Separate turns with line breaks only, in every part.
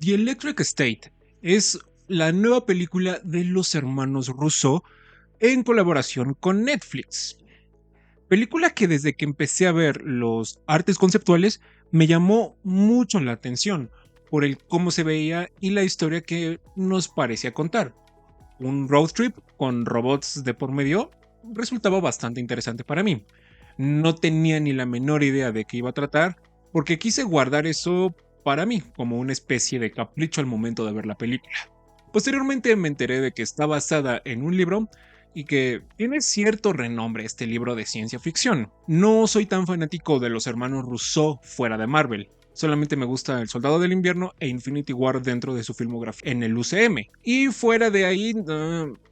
The Electric State es la nueva película de los hermanos Russo en colaboración con Netflix. Película que desde que empecé a ver los artes conceptuales me llamó mucho la atención por el cómo se veía y la historia que nos parecía contar. Un road trip con robots de por medio resultaba bastante interesante para mí. No tenía ni la menor idea de qué iba a tratar, porque quise guardar eso para mí como una especie de capricho al momento de ver la película. Posteriormente me enteré de que está basada en un libro y que tiene cierto renombre este libro de ciencia ficción. No soy tan fanático de los hermanos Rousseau fuera de Marvel. Solamente me gusta El Soldado del Invierno e Infinity War dentro de su filmografía en el UCM. Y fuera de ahí,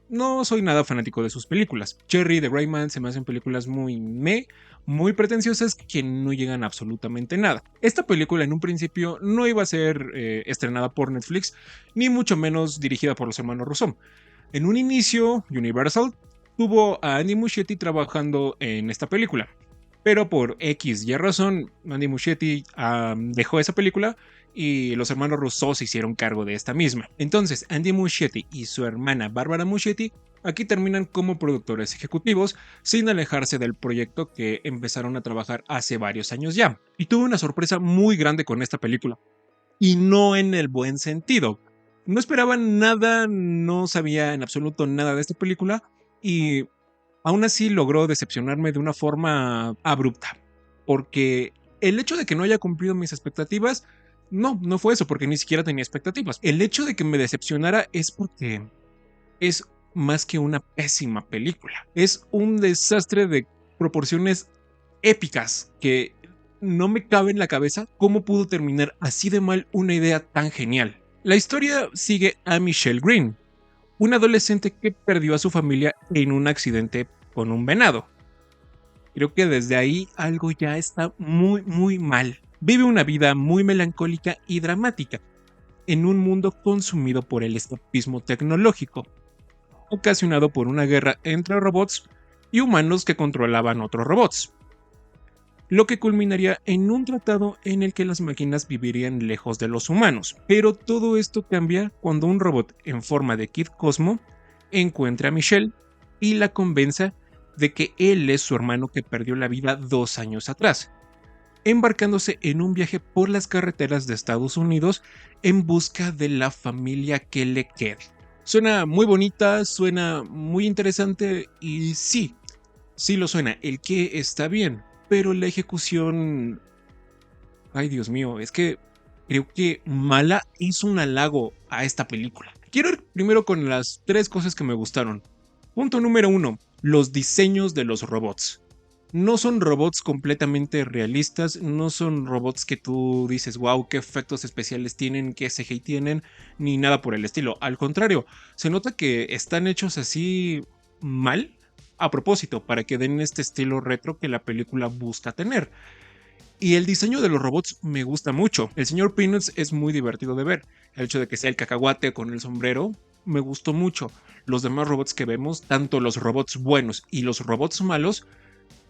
no soy nada fanático de sus películas. Cherry, The Gray Man se me hacen películas muy pretenciosas que no llegan a absolutamente nada. Esta película en un principio no iba a ser estrenada por Netflix, ni mucho menos dirigida por los hermanos Rousseau. En un inicio, Universal tuvo a Andy Muschietti trabajando en esta película, pero por X y razón, Andy Muschietti dejó esa película y los hermanos Rousseau se hicieron cargo de esta misma. Entonces, Andy Muschietti y su hermana Barbara Muschietti aquí terminan como productores ejecutivos sin alejarse del proyecto que empezaron a trabajar hace varios años ya. Y tuve una sorpresa muy grande con esta película. Y no en el buen sentido. No esperaba nada, no sabía en absoluto nada de esta película y aún así logró decepcionarme de una forma abrupta. Porque el hecho de que no haya cumplido mis expectativas, no fue eso, porque ni siquiera tenía expectativas. El hecho de que me decepcionara es porque es más que una pésima película. Es un desastre de proporciones épicas que no me cabe en la cabeza cómo pudo terminar así de mal una idea tan genial. La historia sigue a Michelle Green, una adolescente que perdió a su familia en un accidente con un venado. Creo que desde ahí algo ya está muy mal. Vive una vida muy melancólica y dramática en un mundo consumido por el escapismo tecnológico, ocasionado por una guerra entre robots y humanos que controlaban otros robots, lo que culminaría en un tratado en el que las máquinas vivirían lejos de los humanos. Pero todo esto cambia cuando un robot en forma de Kid Cosmo encuentra a Michelle y la convenza de que él es su hermano que perdió la vida 2 años atrás, embarcándose en un viaje por las carreteras de Estados Unidos en busca de la familia que le quede. Suena muy bonita, suena muy interesante y sí lo suena, el que está bien, pero la ejecución, ay Dios mío, es que creo que mala hizo un halago a esta película. Quiero ir primero con las 3 cosas que me gustaron. Punto número 1, los diseños de los robots. No son robots completamente realistas, no son robots que tú dices, wow, qué efectos especiales tienen, qué CGI tienen, ni nada por el estilo. Al contrario, se nota que están hechos así mal a propósito, para que den este estilo retro que la película busca tener. Y el diseño de los robots me gusta mucho. El señor Peanuts es muy divertido de ver. El hecho de que sea el cacahuate con el sombrero me gustó mucho. Los demás robots que vemos, tanto los robots buenos y los robots malos,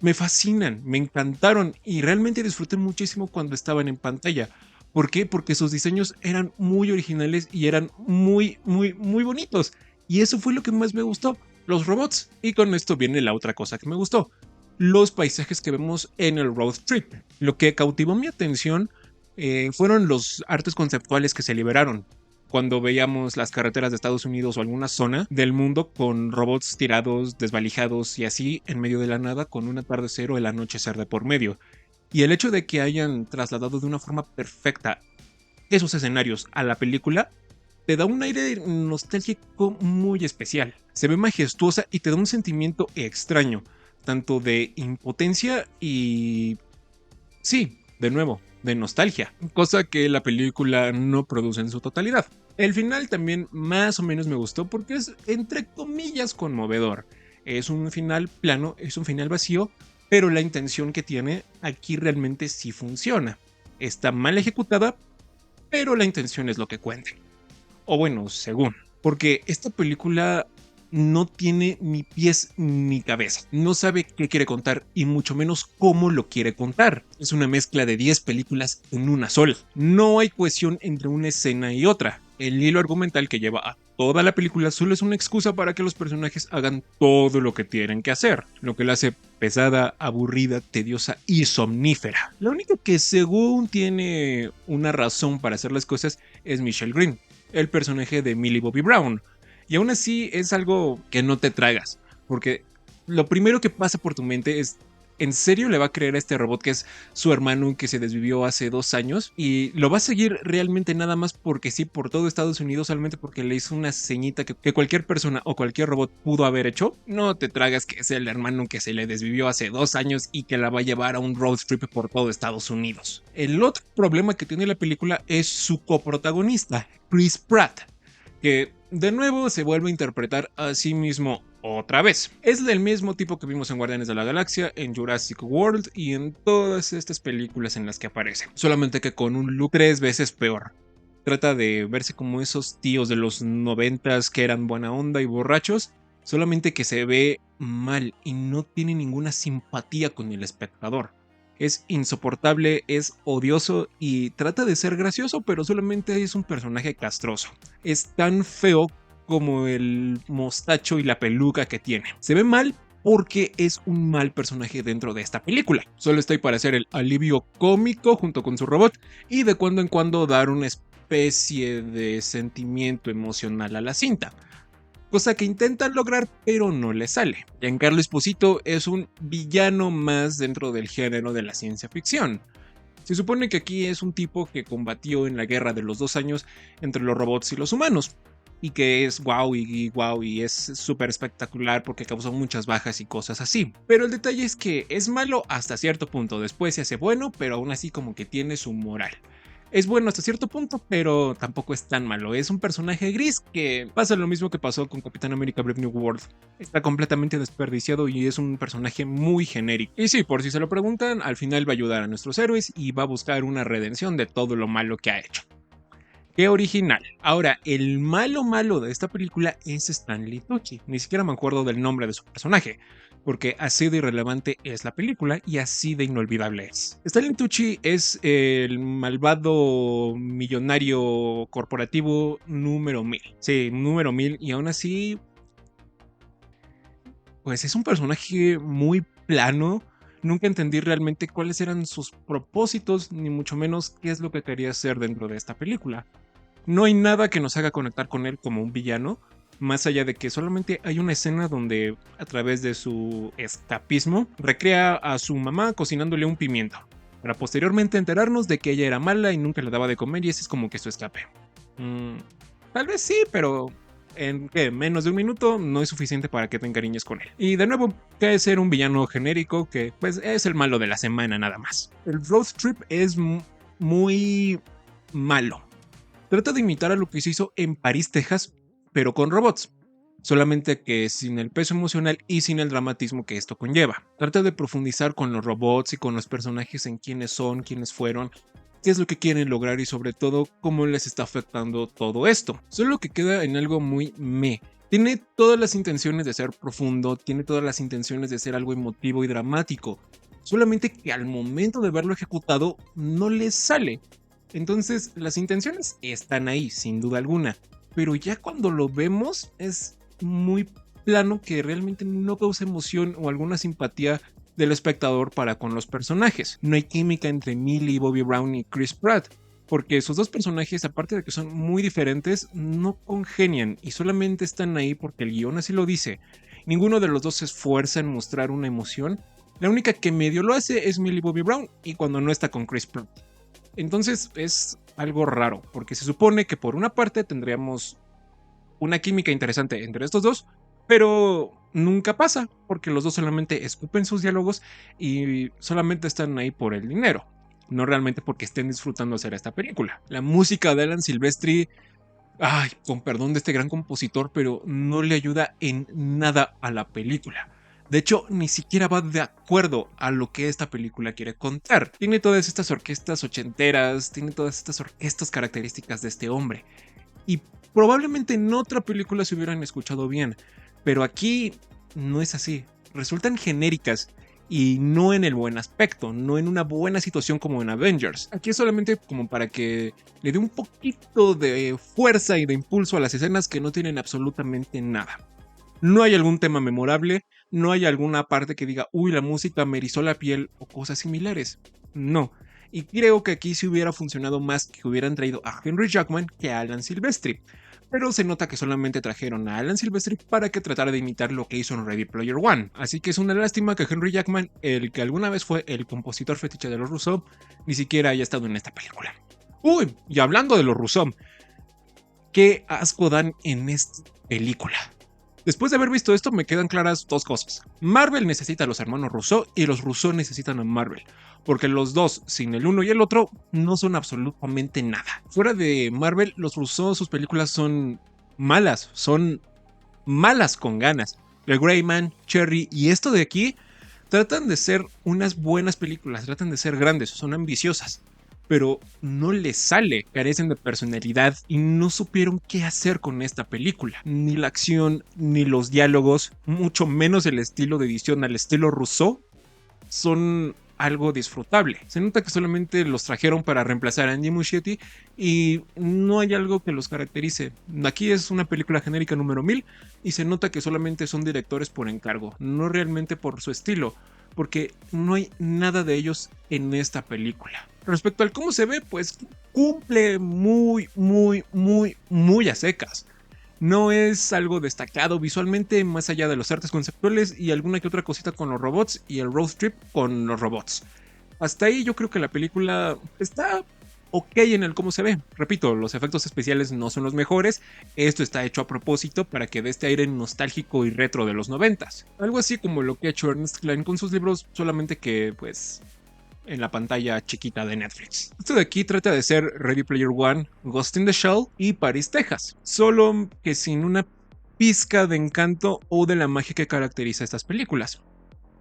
me fascinan, me encantaron y realmente disfruté muchísimo cuando estaban en pantalla. ¿Por qué? Porque sus diseños eran muy originales y eran muy bonitos. Y eso fue lo que más me gustó, los robots. Y con esto viene la otra cosa que me gustó, los paisajes que vemos en el road trip. Lo que cautivó mi atención fueron los artes conceptuales que se liberaron cuando veíamos las carreteras de Estados Unidos o alguna zona del mundo con robots tirados, desvalijados y así en medio de la nada con un atardecer o el anochecer de por medio. Y el hecho de que hayan trasladado de una forma perfecta esos escenarios a la película te da un aire nostálgico muy especial. Se ve majestuosa y te da un sentimiento extraño, tanto de impotencia y... sí, de nuevo, de nostalgia, cosa que la película no produce en su totalidad. El final también más o menos me gustó porque es entre comillas conmovedor. Es un final plano, es un final vacío, pero la intención que tiene aquí realmente sí funciona. Está mal ejecutada, pero la intención es lo que cuenta. O bueno, según. Porque esta película no tiene ni pies ni cabeza. No sabe qué quiere contar y mucho menos cómo lo quiere contar. Es una mezcla de 10 películas en una sola. No hay cohesión entre una escena y otra. El hilo argumental que lleva a toda la película solo es una excusa para que los personajes hagan todo lo que tienen que hacer, lo que la hace pesada, aburrida, tediosa y somnífera. La única que según tiene una razón para hacer las cosas es Michelle Green, el personaje de Millie Bobby Brown. Y aún así es algo que no te tragas, porque lo primero que pasa por tu mente es: ¿en serio le va a creer a este robot que es su hermano que se desvivió hace 2 años? ¿Y lo va a seguir realmente nada más porque sí, por todo Estados Unidos, solamente porque le hizo una ceñita que cualquier persona o cualquier robot pudo haber hecho? No te tragas que es el hermano que se le desvivió hace 2 años y que la va a llevar a un road trip por todo Estados Unidos. El otro problema que tiene la película es su coprotagonista, Chris Pratt, que de nuevo se vuelve a interpretar a sí mismo otra vez. Es del mismo tipo que vimos en Guardianes de la Galaxia, en Jurassic World y en todas estas películas en las que aparece, solamente que con un look 3 veces peor. Trata de verse como esos tíos de los 90s que eran buena onda y borrachos, solamente que se ve mal y no tiene ninguna simpatía con el espectador. Es insoportable, es odioso y trata de ser gracioso, pero solamente es un personaje castroso. Es tan feo como el mostacho y la peluca que tiene. Se ve mal porque es un mal personaje dentro de esta película. Solo está ahí para hacer el alivio cómico junto con su robot y de cuando en cuando dar una especie de sentimiento emocional a la cinta, cosa que intentan lograr pero no le sale. Giancarlo Esposito es un villano más dentro del género de la ciencia ficción. Se supone que aquí es un tipo que combatió en la guerra de los 2 años entre los robots y los humanos, y que es wow y es súper espectacular porque causó muchas bajas y cosas así. Pero el detalle es que es malo hasta cierto punto, después se hace bueno, pero aún así como que tiene su moral. Es bueno hasta cierto punto, pero tampoco es tan malo. Es un personaje gris que pasa lo mismo que pasó con Capitán América Brave New World. Está completamente desperdiciado y es un personaje muy genérico. Y sí, por si se lo preguntan, al final va a ayudar a nuestros héroes y va a buscar una redención de todo lo malo que ha hecho. ¡Qué original! Ahora, el malo de esta película es Stanley Tucci. Ni siquiera me acuerdo del nombre de su personaje, porque así de irrelevante es la película y así de inolvidable es. Stanley Tucci es el malvado millonario corporativo número 1000. Sí, número 1000, y aún así, pues es un personaje muy plano. Nunca entendí realmente cuáles eran sus propósitos, ni mucho menos qué es lo que quería hacer dentro de esta película. No hay nada que nos haga conectar con él como un villano, más allá de que solamente hay una escena donde, a través de su escapismo, recrea a su mamá cocinándole un pimiento, para posteriormente enterarnos de que ella era mala y nunca le daba de comer, y ese es como que su escape. Tal vez sí, pero en menos de un minuto no es suficiente para que te encariñes con él. Y de nuevo, cae ser un villano genérico que pues es el malo de la semana nada más. El road trip es muy malo. Trata de imitar a lo que se hizo en París, Texas, pero con robots. Solamente que sin el peso emocional y sin el dramatismo que esto conlleva. Trata de profundizar con los robots y con los personajes en quiénes son, quiénes fueron, qué es lo que quieren lograr y sobre todo cómo les está afectando todo esto. Solo que queda en algo muy meh. Tiene todas las intenciones de ser profundo, tiene todas las intenciones de ser algo emotivo y dramático. Solamente que al momento de verlo ejecutado no les sale. Entonces las intenciones están ahí, sin duda alguna, pero ya cuando lo vemos es muy plano, que realmente no causa emoción o alguna simpatía del espectador para con los personajes. No hay química entre Millie Bobby Brown y Chris Pratt, porque esos dos personajes, aparte de que son muy diferentes, no congenian y solamente están ahí porque el guión así lo dice. Ninguno de los dos se esfuerza en mostrar una emoción. La única que medio lo hace es Millie Bobby Brown, y cuando no está con Chris Pratt. Entonces es algo raro, porque se supone que por una parte tendríamos una química interesante entre estos dos, pero nunca pasa, porque los dos solamente escupen sus diálogos y solamente están ahí por el dinero, no realmente porque estén disfrutando hacer esta película. La música de Alan Silvestri, ay, con perdón de este gran compositor, pero no le ayuda en nada a la película. De hecho, ni siquiera va de acuerdo a lo que esta película quiere contar. Tiene todas estas orquestas ochenteras, tiene todas estas orquestas características de este hombre. Y probablemente en otra película se hubieran escuchado bien, Pero aquí no es así. Resultan genéricas y no en el buen aspecto, no en una buena situación como en Avengers. Aquí es solamente como para que le dé un poquito de fuerza y de impulso a las escenas que no tienen absolutamente nada. No hay algún tema memorable, no hay alguna parte que diga, uy, la música me erizó la piel o cosas similares. No. Y creo que aquí sí hubiera funcionado más que hubieran traído a Henry Jackman que a Alan Silvestri. Pero se nota que solamente trajeron a Alan Silvestri para que tratara de imitar lo que hizo en Ready Player One. Así que es una lástima que Henry Jackman, el que alguna vez fue el compositor fetiche de los Russo, ni siquiera haya estado en esta película. Uy, y hablando de los Russo, qué asco dan en esta película. Después de haber visto esto, me quedan claras dos cosas. Marvel necesita a los hermanos Russo y los Russo necesitan a Marvel. Porque los dos, sin el uno y el otro, no son absolutamente nada. Fuera de Marvel, los Russo, sus películas son malas con ganas. The Gray Man, Cherry y esto de aquí tratan de ser unas buenas películas, tratan de ser grandes, son ambiciosas, pero no les sale, carecen de personalidad y no supieron qué hacer con esta película. Ni la acción, ni los diálogos, mucho menos el estilo de edición al estilo Rousseau, son algo disfrutable. Se nota que solamente los trajeron para reemplazar a Andy Muschietti y no hay algo que los caracterice. Aquí es una película genérica número 1000 y se nota que solamente son directores por encargo, no realmente por su estilo, porque no hay nada de ellos en esta película. Respecto al cómo se ve, pues cumple muy a secas. No es algo destacado visualmente más allá de los artes conceptuales y alguna que otra cosita con los robots y el road trip con los robots. Hasta ahí yo creo que la película está ok en el cómo se ve. Repito, los efectos especiales no son los mejores. Esto está hecho a propósito para que dé este aire nostálgico y retro de los 90s. Algo así como lo que ha hecho Ernest Cline con sus libros, solamente que pues en la pantalla chiquita de Netflix. Esto de aquí trata de ser Ready Player One, Ghost in the Shell y Paris, Texas, solo que sin una pizca de encanto o de la magia que caracteriza estas películas.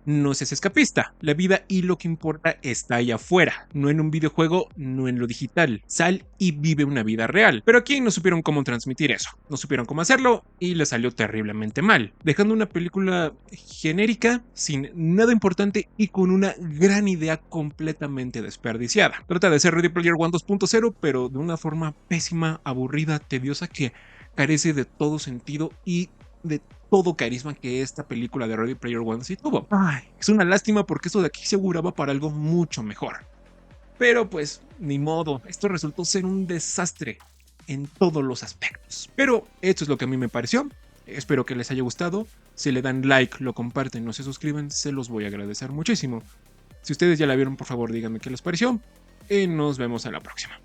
No seas escapista, la vida y lo que importa está allá afuera, no en un videojuego, no en lo digital. Sal y vive una vida real. Pero aquí no supieron cómo transmitir eso, no supieron cómo hacerlo y les salió terriblemente mal, dejando una película genérica, sin nada importante y con una gran idea completamente desperdiciada. Trata de ser Ready Player One 2.0, pero de una forma pésima, aburrida, tediosa que carece de todo sentido y de todo carisma que esta película de Ready Player One sí tuvo. Ay, es una lástima porque esto de aquí se auguraba para algo mucho mejor. Pero pues, ni modo, esto resultó ser un desastre en todos los aspectos. Pero esto es lo que a mí me pareció. Espero que les haya gustado. Si le dan like, lo comparten, no se suscriben, se los voy a agradecer muchísimo. Si ustedes ya la vieron, por favor díganme qué les pareció. Y nos vemos a la próxima.